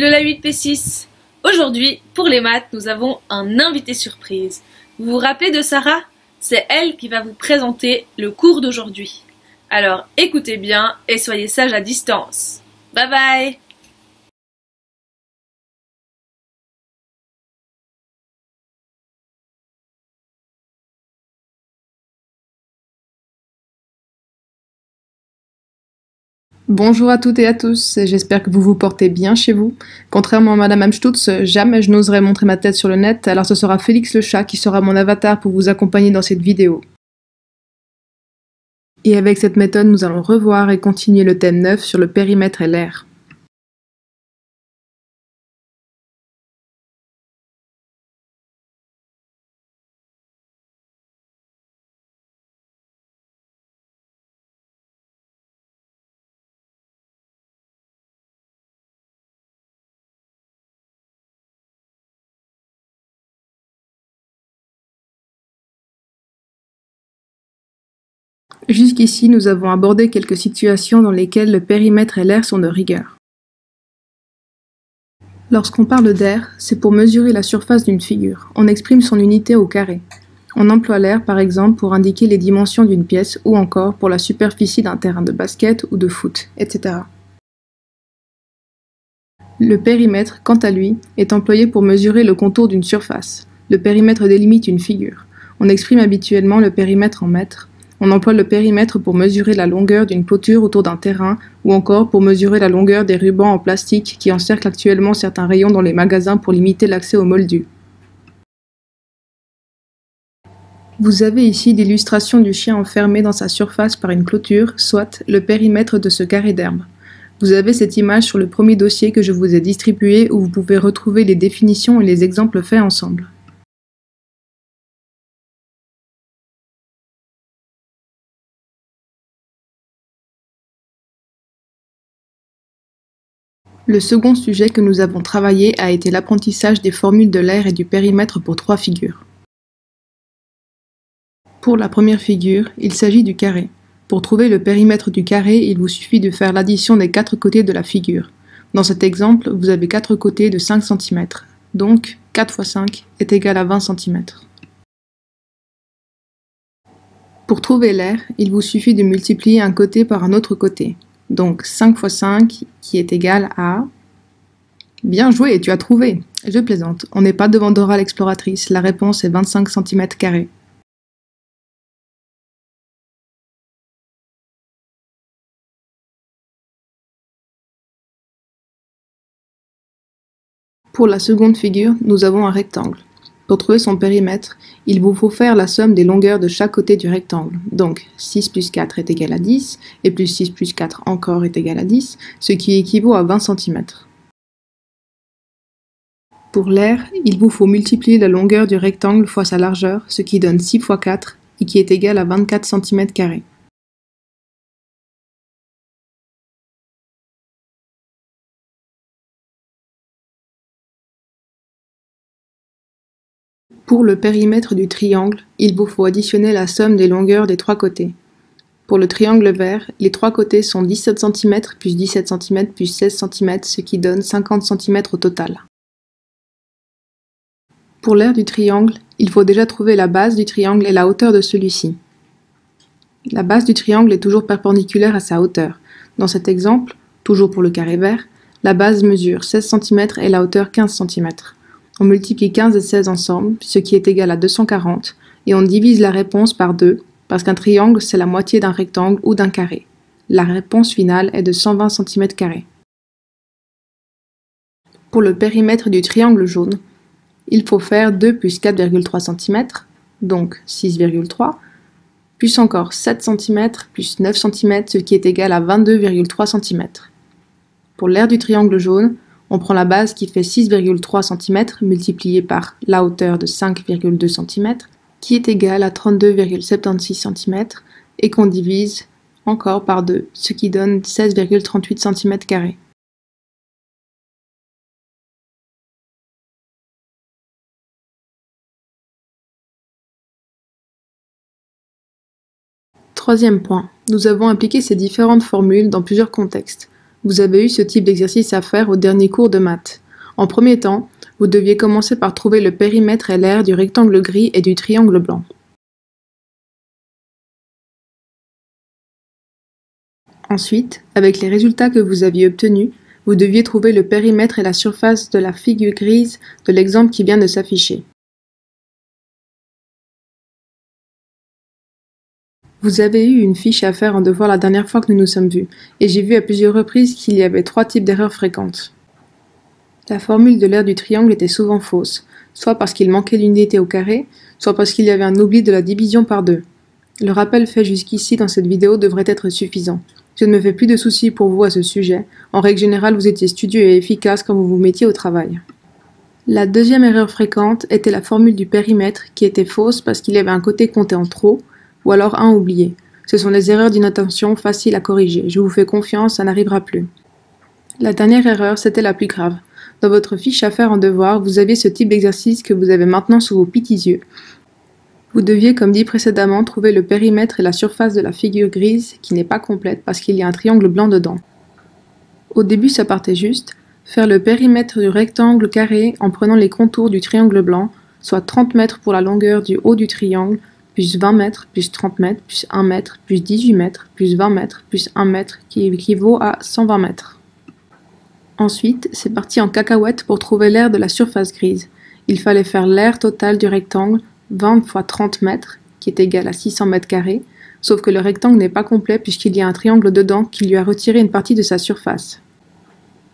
Hello la 8P6. Aujourd'hui, pour les maths, nous avons un invité surprise. Vous vous rappelez de Sarah? C'est elle qui va vous présenter le cours d'aujourd'hui. Alors écoutez bien et soyez sages à distance. Bye bye! Bonjour à toutes et à tous, j'espère que vous vous portez bien chez vous. Contrairement à Madame Amstutz, jamais je n'oserais montrer ma tête sur le net, alors ce sera Félix le chat qui sera mon avatar pour vous accompagner dans cette vidéo. Et avec cette méthode, nous allons revoir et continuer le thème 9 sur le périmètre et l'air. Jusqu'ici, nous avons abordé quelques situations dans lesquelles le périmètre et l'air sont de rigueur. Lorsqu'on parle d'air, c'est pour mesurer la surface d'une figure. On exprime son unité au carré. On emploie l'air, par exemple, pour indiquer les dimensions d'une pièce ou encore pour la superficie d'un terrain de basket ou de foot, etc. Le périmètre, quant à lui, est employé pour mesurer le contour d'une surface. Le périmètre délimite une figure. On exprime habituellement le périmètre en mètres. On emploie le périmètre pour mesurer la longueur d'une clôture autour d'un terrain ou encore pour mesurer la longueur des rubans en plastique qui encerclent actuellement certains rayons dans les magasins pour limiter l'accès aux moldus. Vous avez ici l'illustration du chien enfermé dans sa surface par une clôture, soit le périmètre de ce carré d'herbe. Vous avez cette image sur le premier dossier que je vous ai distribué où vous pouvez retrouver les définitions et les exemples faits ensemble. Le second sujet que nous avons travaillé a été l'apprentissage des formules de l'air et du périmètre pour 3 figures. Pour la première figure, il s'agit du carré. Pour trouver le périmètre du carré, il vous suffit de faire l'addition des 4 côtés de la figure. Dans cet exemple, vous avez 4 côtés de 5 cm, donc 4 x 5 est égal à 20 cm. Pour trouver l'air, il vous suffit de multiplier un côté par un autre côté. Donc 5 x 5 qui est égal à... Bien joué, tu as trouvé! Je plaisante, on n'est pas devant Dora l'exploratrice, la réponse est 25 cm². Pour la seconde figure, nous avons un rectangle. Pour trouver son périmètre, il vous faut faire la somme des longueurs de chaque côté du rectangle. Donc 6 plus 4 est égal à 10, et plus 6 plus 4 encore est égal à 10, ce qui équivaut à 20 cm. Pour l'air, il vous faut multiplier la longueur du rectangle fois sa largeur, ce qui donne 6 fois 4, et qui est égal à 24 cm². Pour le périmètre du triangle, il vous faut additionner la somme des longueurs des 3 côtés. Pour le triangle vert, les 3 côtés sont 17 cm plus 17 cm plus 16 cm, ce qui donne 50 cm au total. Pour l'aire du triangle, il faut déjà trouver la base du triangle et la hauteur de celui-ci. La base du triangle est toujours perpendiculaire à sa hauteur. Dans cet exemple, toujours pour le carré vert, la base mesure 16 cm et la hauteur 15 cm. On multiplie 15 et 16 ensemble, ce qui est égal à 240, et on divise la réponse par 2, parce qu'un triangle c'est la moitié d'un rectangle ou d'un carré. La réponse finale est de 120 cm². Pour le périmètre du triangle jaune, il faut faire 2 plus 4,3 cm, donc 6,3, plus encore 7 cm plus 9 cm, ce qui est égal à 22,3 cm. Pour l'aire du triangle jaune, on prend la base qui fait 6,3 cm multiplié par la hauteur de 5,2 cm, qui est égale à 32,76 cm, et qu'on divise encore par 2, ce qui donne 16,38 cm². Troisième point, nous avons appliqué ces différentes formules dans plusieurs contextes. Vous avez eu ce type d'exercice à faire au dernier cours de maths. En premier temps, vous deviez commencer par trouver le périmètre et l'aire du rectangle gris et du triangle blanc. Ensuite, avec les résultats que vous aviez obtenus, vous deviez trouver le périmètre et la surface de la figure grise de l'exemple qui vient de s'afficher. Vous avez eu une fiche à faire en devoir la dernière fois que nous nous sommes vus, et j'ai vu à plusieurs reprises qu'il y avait 3 types d'erreurs fréquentes. La formule de l'aire du triangle était souvent fausse, soit parce qu'il manquait l'unité au carré, soit parce qu'il y avait un oubli de la division par 2. Le rappel fait jusqu'ici dans cette vidéo devrait être suffisant. Je ne me fais plus de soucis pour vous à ce sujet. En règle générale, vous étiez studieux et efficace quand vous vous mettiez au travail. La deuxième erreur fréquente était la formule du périmètre qui était fausse parce qu'il y avait un côté compté en trop, ou alors un oublié. Ce sont des erreurs d'inattention faciles à corriger. Je vous fais confiance, ça n'arrivera plus. La dernière erreur, c'était la plus grave. Dans votre fiche à faire en devoir, vous aviez ce type d'exercice que vous avez maintenant sous vos petits yeux. Vous deviez, comme dit précédemment, trouver le périmètre et la surface de la figure grise qui n'est pas complète parce qu'il y a un triangle blanc dedans. Au début, ça partait juste. Faire le périmètre du rectangle carré en prenant les contours du triangle blanc, soit 30 mètres pour la longueur du haut du triangle, plus 20 mètres, plus 30 mètres, plus 1 mètre, plus 18 mètres, plus 20 mètres, plus 1 mètre, qui équivaut à 120 mètres. Ensuite, c'est parti en cacahuète pour trouver l'aire de la surface grise. Il fallait faire l'aire totale du rectangle, 20 fois 30 mètres, qui est égal à 600 mètres carrés, sauf que le rectangle n'est pas complet puisqu'il y a un triangle dedans qui lui a retiré une partie de sa surface.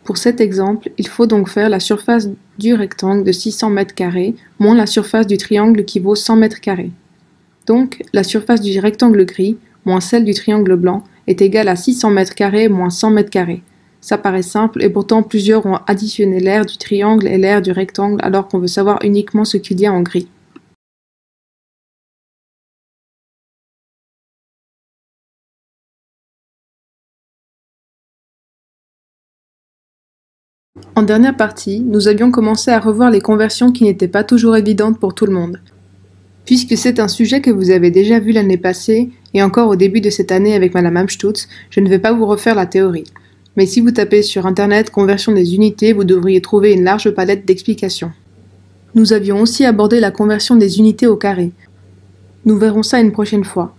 Pour cet exemple, il faut donc faire la surface du rectangle de 600 mètres carrés moins la surface du triangle qui vaut 100 mètres carrés. Donc, la surface du rectangle gris moins celle du triangle blanc est égale à 600 mètres carrés moins 100 mètres carrés. Ça paraît simple et pourtant plusieurs ont additionné l'aire du triangle et l'aire du rectangle alors qu'on veut savoir uniquement ce qu'il y a en gris. En dernière partie, nous avions commencé à revoir les conversions qui n'étaient pas toujours évidentes pour tout le monde. Puisque c'est un sujet que vous avez déjà vu l'année passée et encore au début de cette année avec Madame Amstutz, je ne vais pas vous refaire la théorie. Mais si vous tapez sur internet conversion des unités, vous devriez trouver une large palette d'explications. Nous avions aussi abordé la conversion des unités au carré. Nous verrons ça une prochaine fois.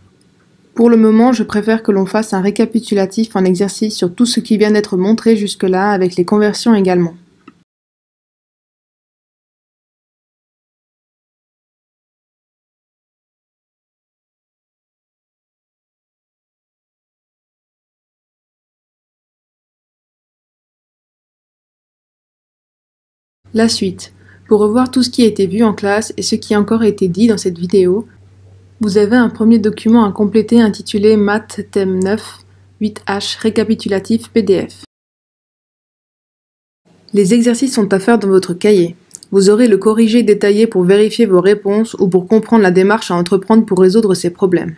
Pour le moment, je préfère que l'on fasse un récapitulatif en exercice sur tout ce qui vient d'être montré jusque-là avec les conversions également. La suite. Pour revoir tout ce qui a été vu en classe et ce qui a encore été dit dans cette vidéo, vous avez un premier document à compléter intitulé Maths thème 9, 8H récapitulatif PDF. Les exercices sont à faire dans votre cahier. Vous aurez le corrigé détaillé pour vérifier vos réponses ou pour comprendre la démarche à entreprendre pour résoudre ces problèmes.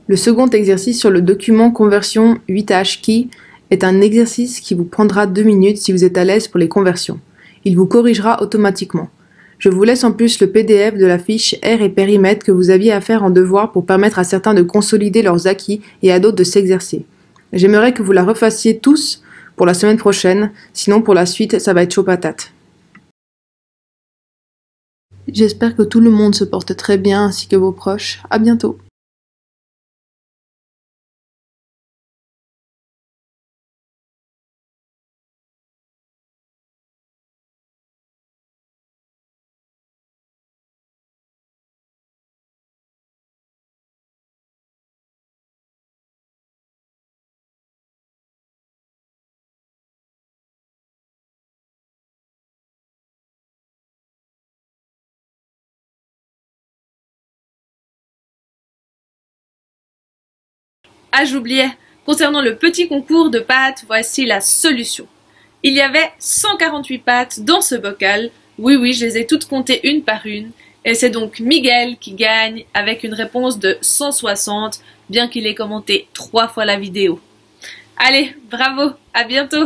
Le second exercice sur le document Conversion 8H Key est un exercice qui vous prendra 2 minutes si vous êtes à l'aise pour les conversions. Il vous corrigera automatiquement. Je vous laisse en plus le PDF de la fiche aire et périmètre que vous aviez à faire en devoir pour permettre à certains de consolider leurs acquis et à d'autres de s'exercer. J'aimerais que vous la refassiez tous pour la semaine prochaine, sinon pour la suite ça va être chaud patate. J'espère que tout le monde se porte très bien ainsi que vos proches. À bientôt. Ah, j'oubliais, concernant le petit concours de pâtes, voici la solution. Il y avait 148 pâtes dans ce bocal, oui, je les ai toutes comptées une par une, et c'est donc Miguel qui gagne avec une réponse de 160, bien qu'il ait commenté 3 fois la vidéo. Allez, bravo, à bientôt!